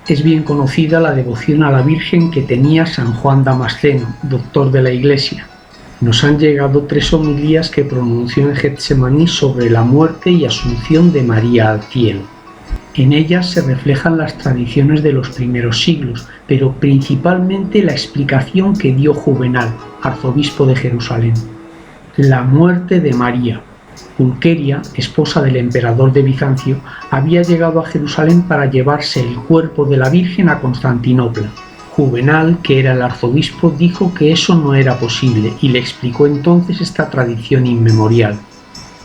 Es bien conocida la devoción a la Virgen que tenía San Juan Damasceno, doctor de la Iglesia. Nos han llegado 3 homilías que pronunció en Getsemaní sobre la muerte y asunción de María al cielo. En ellas se reflejan las tradiciones de los primeros siglos, pero principalmente la explicación que dio Juvenal, arzobispo de Jerusalén. La muerte de María. Pulqueria, esposa del emperador de Bizancio, había llegado a Jerusalén para llevarse el cuerpo de la Virgen a Constantinopla. Juvenal, que era el arzobispo, dijo que eso no era posible y le explicó entonces esta tradición inmemorial.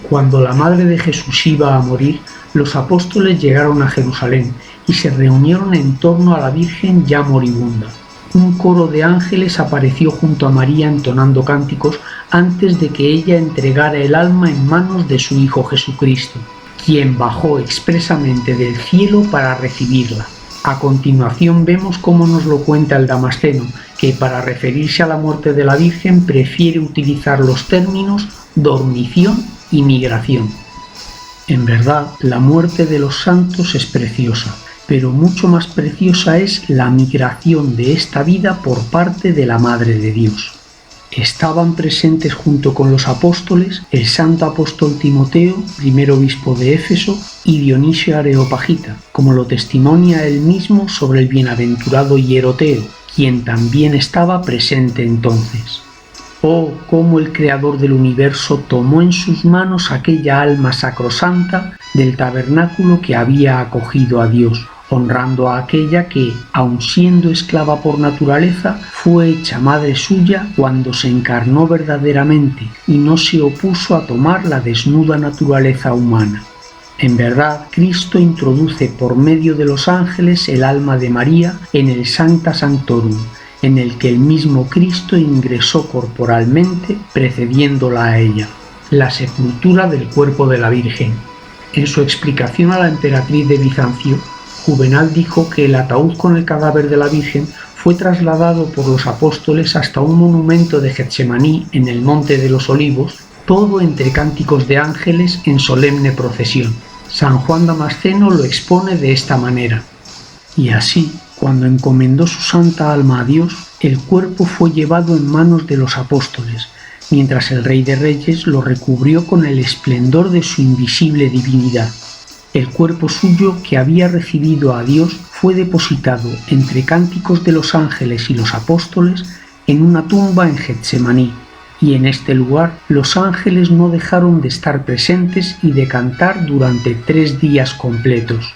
Cuando la madre de Jesús iba a morir, los apóstoles llegaron a Jerusalén y se reunieron en torno a la Virgen ya moribunda. Un coro de ángeles apareció junto a María entonando cánticos antes de que ella entregara el alma en manos de su Hijo Jesucristo, quien bajó expresamente del cielo para recibirla. A continuación vemos cómo nos lo cuenta el Damasceno, que para referirse a la muerte de la Virgen prefiere utilizar los términos dormición y migración. En verdad, la muerte de los santos es preciosa, pero mucho más preciosa es la migración de esta vida por parte de la Madre de Dios. Estaban presentes junto con los apóstoles el santo apóstol Timoteo, primer obispo de Éfeso, y Dionisio Areopagita, como lo testimonia él mismo sobre el bienaventurado Hieroteo, quien también estaba presente entonces. Oh, cómo el Creador del universo tomó en sus manos aquella alma sacrosanta del tabernáculo que había acogido a Dios, honrando a aquella que, aun siendo esclava por naturaleza, fue hecha madre suya cuando se encarnó verdaderamente y no se opuso a tomar la desnuda naturaleza humana. En verdad, Cristo introduce por medio de los ángeles el alma de María en el Sancta Sanctorum, en el que el mismo Cristo ingresó corporalmente, precediéndola a ella, la sepultura del cuerpo de la Virgen. En su explicación a la emperatriz de Bizancio, Juvenal dijo que el ataúd con el cadáver de la Virgen fue trasladado por los apóstoles hasta un monumento de Getsemaní en el Monte de los Olivos, todo entre cánticos de ángeles en solemne procesión. San Juan Damasceno lo expone de esta manera. Y así, cuando encomendó su santa alma a Dios, el cuerpo fue llevado en manos de los apóstoles, mientras el Rey de Reyes lo recubrió con el esplendor de su invisible divinidad. El cuerpo suyo que había recibido a Dios fue depositado entre cánticos de los ángeles y los apóstoles en una tumba en Getsemaní, y en este lugar los ángeles no dejaron de estar presentes y de cantar durante 3 días completos.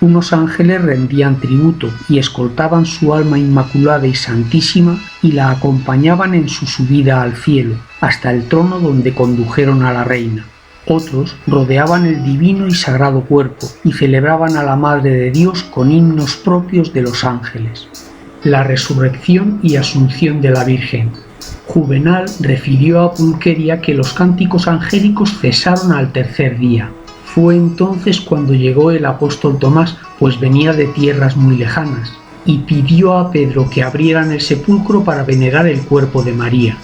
Unos ángeles rendían tributo y escoltaban su alma inmaculada y santísima y la acompañaban en su subida al cielo, hasta el trono donde condujeron a la reina. Otros rodeaban el divino y sagrado cuerpo y celebraban a la Madre de Dios con himnos propios de los ángeles. La resurrección y asunción de la Virgen. Juvenal refirió a Pulqueria que los cánticos angélicos cesaron al 3er día. Fue entonces cuando llegó el apóstol Tomás, pues venía de tierras muy lejanas, y pidió a Pedro que abrieran el sepulcro para venerar el cuerpo de María.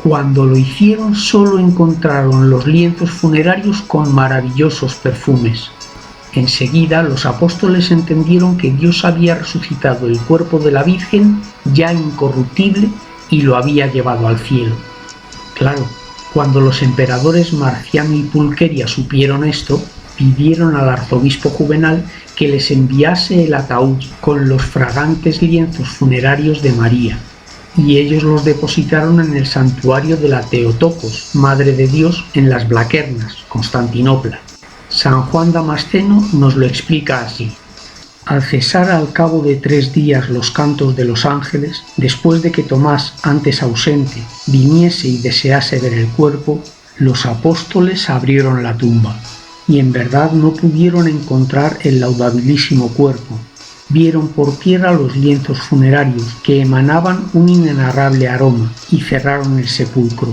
Cuando lo hicieron solo encontraron los lienzos funerarios con maravillosos perfumes. Enseguida los apóstoles entendieron que Dios había resucitado el cuerpo de la Virgen ya incorruptible y lo había llevado al cielo. Claro, cuando los emperadores Marciano y Pulqueria supieron esto, pidieron al arzobispo Juvenal que les enviase el ataúd con los fragantes lienzos funerarios de María, y ellos los depositaron en el santuario de la Theotokos, Madre de Dios, en las Blaquernas, Constantinopla. San Juan Damasceno nos lo explica así. Al cesar al cabo de 3 días los cantos de los ángeles, después de que Tomás, antes ausente, viniese y desease ver el cuerpo, los apóstoles abrieron la tumba, y en verdad no pudieron encontrar el laudabilísimo cuerpo. Vieron por tierra los lienzos funerarios que emanaban un inenarrable aroma y cerraron el sepulcro.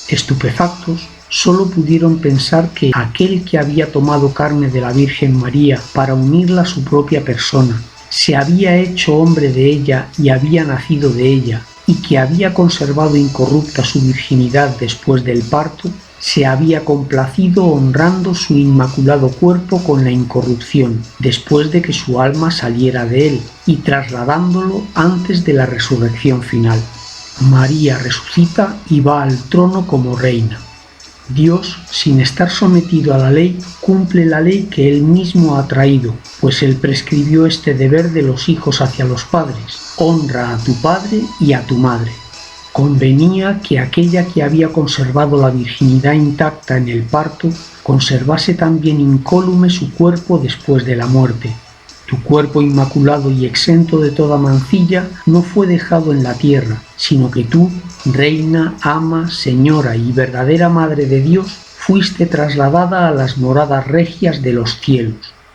Estupefactos, solo pudieron pensar que aquel que había tomado carne de la Virgen María para unirla a su propia persona, se había hecho hombre de ella y había nacido de ella, y que había conservado incorrupta su virginidad después del parto, se había complacido honrando su inmaculado cuerpo con la incorrupción, después de que su alma saliera de él, y trasladándolo antes de la resurrección final. María resucita y va al trono como reina. Dios, sin estar sometido a la ley, cumple la ley que Él mismo ha traído, pues Él prescribió este deber de los hijos hacia los padres: honra a tu padre y a tu madre. Convenía que aquella que había conservado la virginidad intacta en el parto, conservase también incólume su cuerpo después de la muerte. Tu cuerpo inmaculado y exento de toda mancilla no fue dejado en la tierra, sino que tú, reina, ama, señora y verdadera madre de Dios, fuiste trasladada a las moradas regias de los cielos.